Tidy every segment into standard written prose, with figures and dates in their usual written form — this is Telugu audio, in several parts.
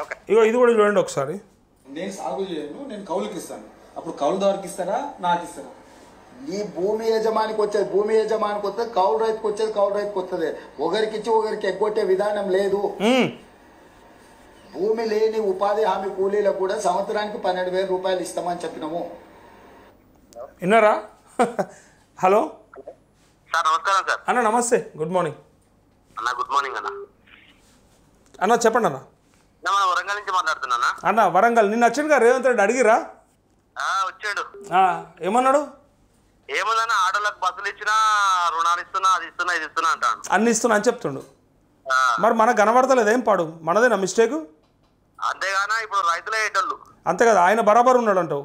ఓకే. ఇగో ఇది కూడా చూడండి ఒకసారి. నేను సాగు చేయను, నేను కౌలుకి ఇస్తాను. అప్పుడు కౌలుదారుకి ఇస్తారా, నాకు ఇస్తారా? ఈ భూమి యజమానికి వచ్చేది భూమి యజమానికి వస్తుంది, కౌలు రైతుకు వచ్చేది కౌలు రైతుకు వస్తుంది. ఒకరికి ఇచ్చి ఒకరికి ఎగ్గొట్టే విధానం లేదు. భూమి లేని ఉపాధి హామీ కూలీలకు కూడా సంవత్సరానికి 12,000 రూపాయలు ఇస్తామని చెప్పినాము. విన్నారా? హలో సార్ నమస్కారం సార్. అన్న నమస్తే, గుడ్ మార్నింగ్ అన్న. గుడ్ మార్నింగ్ అన్న. అన్న చెప్పండి అన్న. మన వరంగల్ నుంచి మాట్లాడుతున్నా అన్న. వరంగల్ నిన్న వచ్చిందిగా రేవంత్ రెడ్డి, అడిగిరా? వచ్చాడు. ఏమన్నాడు? ఏముందన్న, ఆడోళ్ళకి బస్సులు ఇచ్చినా రుణాలు ఇస్తున్నా, అది ఇస్తున్నా, ఇది ఇస్తున్నా అంటాడు. అన్ని ఇస్తున్నా అని చెప్తుండు. మరి మనకు కనబడతలేదు, ఏం పాడు మనదేనా మిస్టేక్? అంతేగానా ఇప్పుడు రైతులే ఏటోళ్ళు. అంతే కదా, ఆయన బరాబర్ ఉన్నాడు అంటావు.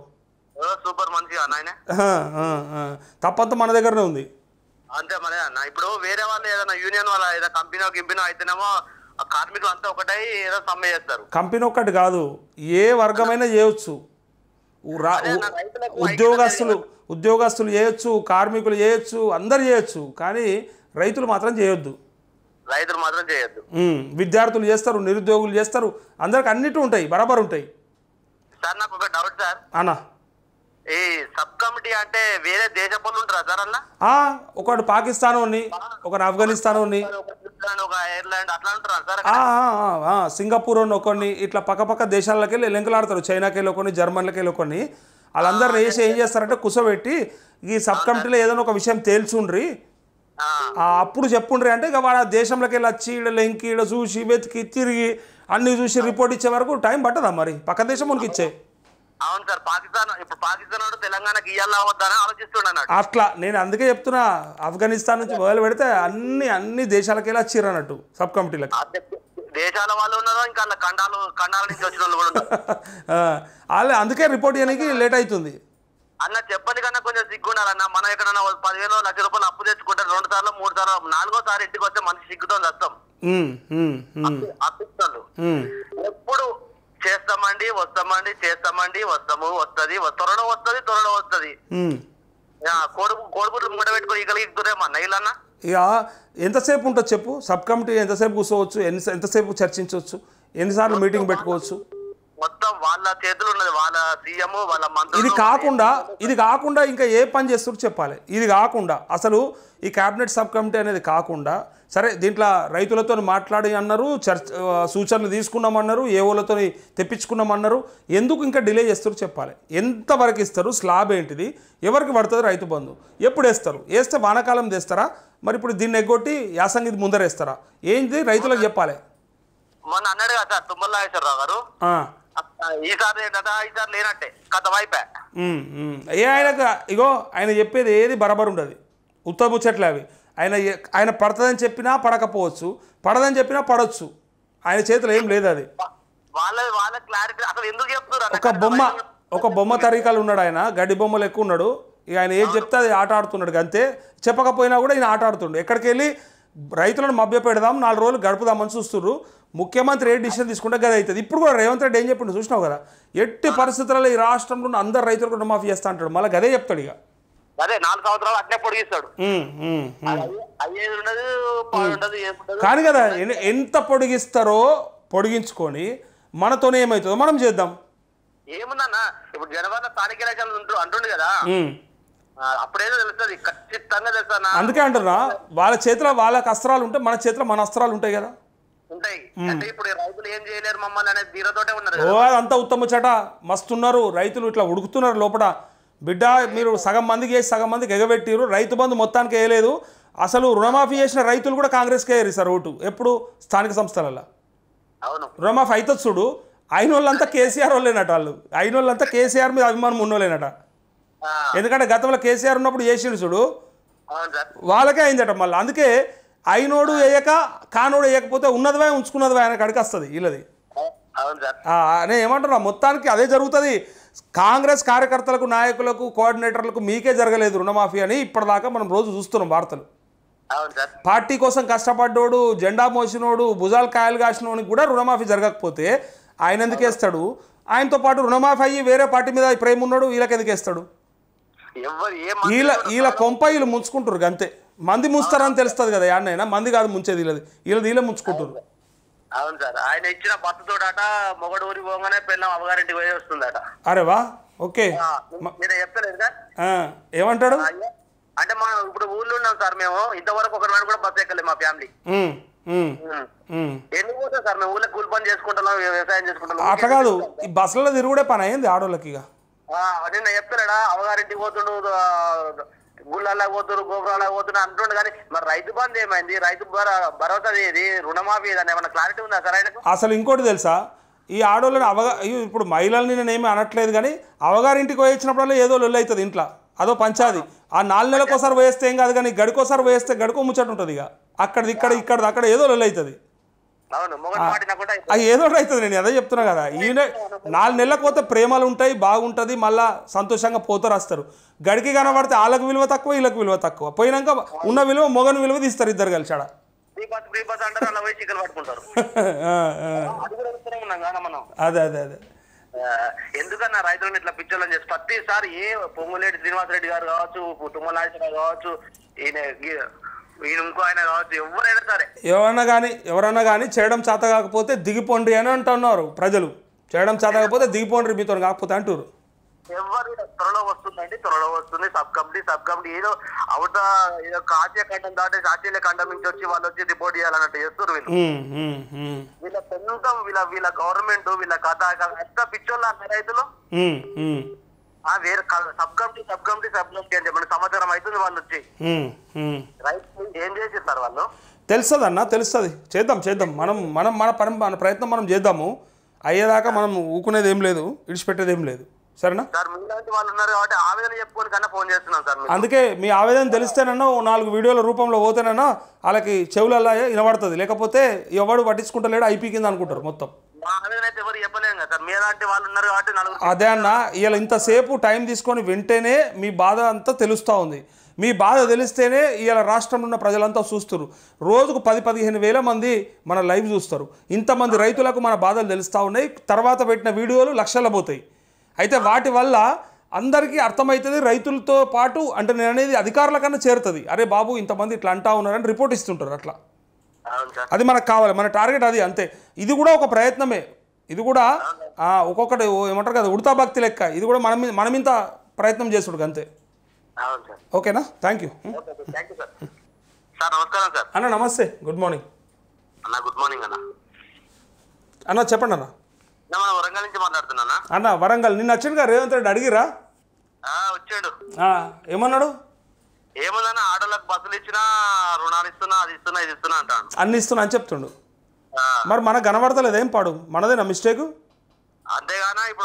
సూపర్ మంచిగా అన్న ఆయన. తప్పంతా మన దగ్గరనే ఉంది. అంతే మరి అన్న. ఇప్పుడు వేరే వాళ్ళు ఏదైనా యూనియన్ వాళ్ళ ఏదైనా కంపెనీ అయితేనేమో కార్మికులు అంతా ఒకటై ఏదో సమ్మె చేస్తారు. కంపెనీ ఒక్కటి కాదు, ఏ వర్గమైనా చేయొచ్చు. ఉద్యోగస్తులు చేయొచ్చు, కార్మికులు చేయొచ్చు, అందరు చేయొచ్చు, కానీ రైతులు మాత్రం చేయొద్దు. విద్యార్థులు చేస్తారు, నిరుద్యోగులు చేస్తారు, అందరికి అన్నిటి ఉంటాయి, బరాబర్ ఉంటాయి. సార్ నాకు ఒక డౌట్ సార్. అన్నా, ఈ సబ్ కమిటీ అంటే వేరే దేశ పనులు ఉంటారా సార్ అన్న? ఒకటి పాకిస్తాన్ ఉన్ని, ఒకటి ఆఫ్ఘనిస్తాన్ ఉన్ని, ఒక ఐర్లాండ్ అట్లా ఉంటారా సార్? సింగపూర్ ఉన్న కొన్ని ఇట్లా పక్క దేశాలకి వెళ్ళి లెంకలాడతారు. చైనాకి వెళ్ళి కొన్ని, జర్మన్లకి వెళ్ళి కొన్ని. వాళ్ళందరినీ వేసి ఏం చేస్తారంటే కూర్చోబెట్టి ఈ సబ్ కమిటీలో ఏదైనా ఒక విషయం తేల్చుండ్రి, అప్పుడు చెప్పుండ్రి అంటే ఇక వాళ్ళ దేశంలోకి వెళ్ళి వచ్చి ఈడ లెంకి ఈడ చూసి వెతికి తిరిగి అన్ని చూసి రిపోర్ట్ ఇచ్చే వరకు టైం పట్టదా? మరి పక్క దేశం మనకి ఇచ్చే. అవును సార్. పాకిస్తాన్ తెలంగాణకి ఇయ్యాలా వద్దని ఆలోచిస్తున్నాడు. అట్లా నేను అందుకే చెప్తున్నా, ఆఫ్ఘనిస్తాన్ నుంచి మొదలు పెడితే అన్ని దేశాలకి వెళ్ళి వచ్చిర్రు అన్నట్టు సబ్ కమిటీలకి. దేశాల వాళ్ళు ఉన్నారో ఇంకా ఖండాల నుంచి వచ్చిన వాళ్ళు కూడా ఉన్నారు. అందుకే రిపోర్ట్ చేయడానికి లేట్ అవుతుంది అన్న. చెప్పని కన్నా కొంచెం సిగ్గుండాలన్న. మనం ఎక్కడన్నా 10,000 లక్ష రూపాయలు అప్పు తెచ్చుకుంటే 2 సార్లు 3 సార్లు 4వ సారి ఇంటికి వస్తే మంచి సిగ్గుతో వస్తాం. అప్పిస్తాడు ఎప్పుడు చేస్తామండి, వస్తామండి, చేస్తామండి, వస్తుంది, త్వరలో వస్తుంది. కోడిగుడ్లు మూట పెట్టుకుని ఈగలిగుతురేమన్నా ఇల్లన్నా. ఇక ఎంతసేపు ఉంటుంది చెప్పు? సబ్ కమిటీ ఎంతసేపు కూర్చోవచ్చు, ఎంతసేపు చర్చించవచ్చు, ఎన్నిసార్లు మీటింగ్ పెట్టుకోవచ్చు? మొత్తం వాళ్ళ చేతులు ఉన్నది, వాళ్ళ సీఎం, వాళ్ళ మంత్రులు. ఇది కాకుండా ఇంకా ఏ పని చేస్తారో చెప్పాలి. ఇది కాకుండా అసలు ఈ క్యాబినెట్ సబ్ కమిటీ అనేది కాకుండా, సరే దీంట్లో రైతులతో మాట్లాడి అన్నారు, సూచనలు తీసుకున్నామన్నారు, ఏవోలతో తెప్పించుకున్నామన్నారు, ఎందుకు ఇంకా డిలే చేస్తారో చెప్పాలి. ఎంతవరకు ఇస్తారు, స్లాబ్ ఏంటిది, ఎవరికి పడుతుంది రైతు బంధు, ఎప్పుడు వేస్తారు, వేస్తే వానాకాలం తెస్తారా, మరి ఇప్పుడు దీన్ని ఎగ్గొట్టి యాసంగి ముందరేస్తారా, ఏంటి రైతులకు చెప్పాలి. మొన్న అన్నాడు కదా సార్ తుమ్మల నాగేశ్వరరావు గారు, ఈసారి లేనట్టే కథ వైపే. ఆయనకు ఇగో ఆయన చెప్పేది ఏది బరాబర్ ఉండదు, ఉత్తర ముచ్చట్లే అవి. ఆయన పడుతుందని చెప్పినా పడకపోవచ్చు, పడదని చెప్పినా పడవచ్చు, ఆయన చేతిలో ఏం లేదు. అది ఒక బొమ్మ తరీకాలు ఉన్నాడు ఆయన, గడ్డి బొమ్మలు ఎక్కువ ఉన్నాడు. ఇక ఆయన ఏది చెప్తే అది ఆట ఆడుతున్నాడు అంతే. చెప్పకపోయినా కూడా ఈయన ఆట ఆడుతుండు. ఎక్కడికి వెళ్ళి రైతులను మభ్య పెడదాం, 4 రోజులు గడుపుదామని చూస్తున్నారు. ముఖ్యమంత్రి ఏ డిసిషన్ తీసుకుంటే గది అవుతుంది. ఇప్పుడు కూడా రేవంత్ రెడ్డి ఏం చెప్పిండు చూసినావు కదా, ఎట్టి పరిస్థితుల్లో ఈ రాష్ట్రంలో ఉన్న అందరు రైతులకు రుణమాఫీ చేస్తా అంటాడు. మళ్ళీ గదే చెప్తాడు. ఇక అదే 4 సంవత్సరాలు అట్నే పొడిగిస్తాడు. కానీ కదా ఎంత పొడిగిస్తారో పొడిగించుకొని మనతోనే ఏమవుతుందో మనం చేద్దాం. ఏముందన్నా ఇప్పుడు జనవరిలో స్థానిక ఎలక్షన్లు అంటుండే కదా, అప్పుడేదో తెలుస్తుంది ఖచ్చితంగా తెలుస్తా. అందుకే అంటున్నా, వాళ్ళ చేతిలో వాళ్ళకి అస్త్రాలు ఉంటే మన చేతిలో మన అస్త్రాలు ఉంటాయి కదా. ఉంటాయి అంటే ఇప్పుడు రైతులు ఏం చేయలేరు మమ్మల్ని అనేది తీరతోటే ఉన్నారు. అంతా ఉత్తమ చట మస్తున్నారు రైతులు, ఇట్లా ఉడుకుతున్నారు లోపల. బిడ్డ మీరు సగం మందికి వేసి సగం మందికి ఎగబెట్టిరు, రైతు బంధు మొత్తానికి వేయలేదు. అసలు రుణమాఫీ చేసిన రైతులు కూడా కాంగ్రెస్కే వేయరు సార్ ఓటు. ఎప్పుడు స్థానిక సంస్థలలో రుణమాఫీ అవుతుంది చూడు, అయిన వాళ్ళంతా కేసీఆర్ వాళ్ళేనట. అయిన వాళ్ళంతా కేసీఆర్ మీద అభిమానం ఉన్నోళ్ళేనట. ఎందుకంటే గతంలో కేసీఆర్ ఉన్నప్పుడు చేసిండు చూడు, వాళ్ళకే అయిందట. మళ్ళీ అందుకే అయినోడు వేయక కానోడు వేయకపోతే ఉన్నదివే ఉంచుకున్నదివే ఆయన కడికి వస్తుంది వీళ్ళది. నేను ఏమంటున్నా, మొత్తానికి అదే జరుగుతుంది. కాంగ్రెస్ కార్యకర్తలకు, నాయకులకు, కోఆర్డినేటర్లకు మీకే జరగలేదు రుణమాఫీ అని ఇప్పటిదాకా మనం రోజు చూస్తున్నాం వార్తలు. పార్టీ కోసం కష్టపడ్డోడు, జెండా మోసినోడు, భుజాలు కాయలు కాసినోడికి కూడా రుణమాఫీ జరగకపోతే ఆయన ఎందుకు వేస్తాడు? ఆయనతో పాటు రుణమాఫీ అయ్యి వేరే పార్టీ మీద ప్రేమ ఉన్నాడు, వీళ్ళకి ఎందుకు వేస్తాడు? వీళ్ళ కొంప వీళ్ళు ముంచుకుంటారు అంతే. మంది ముంచుతారని తెలుస్తుంది కదా, యాడనైనా మంది కాదు ముంచేది వీళ్ళది, వీళ్ళది వీళ్ళే ముంచుకుంటారు. అవును సార్, ఆయన ఇచ్చిన బస్సు తోడట మొగడు ఊరి పోగానే పిల్లం అవగారింటికి పోయి వస్తుందట. అరే వా, ఓకే. మీరు చెప్తలేదు సార్. ఏమంటాడు అంటే మనం ఇప్పుడు ఊళ్ళో ఉన్నాం సార్, మేము ఇంతవరకు ఒక నాడు కూడా బస్సు ఎక్కలేదు మా ఫ్యామిలీ. ఎందుకు పోతాం సార్, మేము ఊళ్ళో కూలి పని చేసుకుంటున్నాం, వ్యవసాయం చేసుకుంటున్నాం. అట్లా కాదు, ఈ బస్సులలో తిరుగుడే పని అయింది ఆడోళ్ళకి. ఇక నిన్న చెప్తాడా అవగారింటికి పోతుండు, గుళ్ళలా పోతురు, గోపురాలా పోతున్నా అంటుండు. కానీ మరి రైతు బంధు ఏమైంది, రైతు భరోసా ఏది, రుణమాఫీ ఏదని ఏమన్నా క్లారిటీ ఉందా సార్ ఆయనకు? అసలు ఇంకోటి తెలుసా, ఈ ఆడోళ్ళని ఇప్పుడు మహిళల్ని నేనేమి అనట్లేదు, కానీ అవగారింటికి పోయించినప్పుడల్లా ఏదో లొల్లి అవుతుంది ఇంట్లో, అదో పంచాది. ఆ 4 నెలలకోసారి పోయేస్తే ఏం కాదు, కానీ గడికోసారి పోయేస్తే గడుకో ముచ్చట ఉంటుంది. ఇక అక్కడిది ఇక్కడ అక్కడ ఏదో లొల్లి అవుతుంది. అది ఏదో అవుతుంది. నేను అదే చెప్తున్నా కదా, ఈయన 4 నెలలకు పోతే ప్రేమలు ఉంటాయి, బాగుంటుంది, మళ్ళీ సంతోషంగా పోతారు వస్తారు. గడికి కనబడితే వాళ్ళకి విలువ తక్కువ, వీళ్ళకి విలువ తక్కువ. పోయినాక ఉన్న విలువ మొగని విలువ తీస్తారు ఇద్దరు కలిసి ఆడ. అదే అదే అదే ఎందుకన్నా రైతులను ఇట్లా పిచ్చోళ్ళని చేసి ప్రతిసారి పొంగులేటి శ్రీనివాసరెడ్డి గారు కావచ్చు, తుమ్మల నాగేశ్వరరావు కావచ్చు, ఈయన ఇంకో ఆయన కావచ్చు, ఎవరైనా సరే ఎవరన్నా కానీ చేయడం చేత కాకపోతే దిగిపోండి అని అంటున్నారు ప్రజలు. చేయడం చేత కాకపోతే దిగిపోండి మీతో కాకపోతే అంటారు. ఎవరు త్వరలో వస్తుందండి, త్వరలో వస్తుంది. సబ్ కమిటీ ఏదో అవుత ఏదో కాచే ఖండం దాటి కాచీల ఖండం నుంచి వచ్చి వాళ్ళు వచ్చి రిపోర్ట్ చేయాలన్నట్టు చేస్తారు వీళ్ళు. వీళ్ళ సొంతం వీళ్ళ గవర్నమెంట్ వీళ్ళ కథ ఎంత పిచ్చోళ్ళు అన్న రైతులు. వేరే సబ్ కమిటీ అని చెప్పండి, సంవత్సరం అవుతుంది వాళ్ళు వచ్చి. రైతు ఏం చేసి సార్ వాళ్ళు? తెలుస్తుంది అన్న, తెలుస్తుంది. చేద్దాం మన ప్రయత్నం మనం చేద్దాము. అయ్యేదాకా మనం ఊకునేది ఏం లేదు, విడిచిపెట్టేది ఏం లేదు. సరేనా సార్, మీలాంటి వాళ్ళు ఉన్నారు కాబట్టి ఆవేదన చెప్పుకొని కన్నా ఫోన్ చేస్తున్నాం సార్. అందుకే మీ ఆవేదన తెలిస్తేనన్నా 4 వీడియోల రూపంలో పోతేనన్నా వాళ్ళకి చెవులల్లా వినబడుతుంది. లేకపోతే ఎవడు పట్టించుకుంటలేడు, ఐపీ కింద అనుకుంటారు మొత్తం. అదే అన్న, ఇలా ఇంతసేపు టైం తీసుకొని వింటేనే మీ బాధ అంతా తెలుస్తూ ఉంది. మీ బాధ తెలిస్తేనే ఇవాళ రాష్ట్రంలో ఉన్న ప్రజలంతా చూస్తారు. రోజుకు 10-15 వేల మంది మన లైవ్ చూస్తారు. ఇంతమంది రైతులకు మన బాధలు తెలుస్తూ ఉన్నాయి. తర్వాత పెట్టిన వీడియోలు లక్షల్లో పోతాయి. అయితే వాటి వల్ల అందరికీ అర్థమవుతుంది. రైతులతో పాటు అంటే నేను అనేది అధికారుల కన్నా చేరుతుంది. అరే బాబు ఇంతమంది ఇట్లా అంటా ఉన్నారని రిపోర్ట్ ఇస్తుంటారు. అట్లా అది మనకు కావాలి, మన టార్గెట్ అది. అంతే. ఇది కూడా ఒక ప్రయత్నమే. ఇది కూడా ఒక్కొక్కటి ఏమంటారు కదా, ఉడతా భక్తి లెక్క. ఇది కూడా మనం ఇంత ప్రయత్నం చేసుడు అంతే. ఓకేనా? థ్యాంక్ యూ అన్న. నమస్తే, గుడ్ మార్నింగ్ అన్న. చెప్పండి అన్న. వరంగల్ నుంచి మాట్లాడుతున్నా అన్న. వరంగల్ నిన్న వచ్చిండుగా రేవంత్ రెడ్డి, అడిగిరా? వచ్చాడు. ఏమన్నాడు? ఏమన్నా ఆడోళ్ళకి బస్సులు ఇచ్చినా, రుణాలు ఇస్తున్నా, అది ఇస్తున్నా, ఇది ఇస్తున్నా అంటాడు. అన్ని ఇస్తున్నా అని చెప్తుండు. మరి మనకు కనబడతలేదు ఏం పాడు, మనదేనా మిస్టేక్? అంతేగానా ఇప్పుడు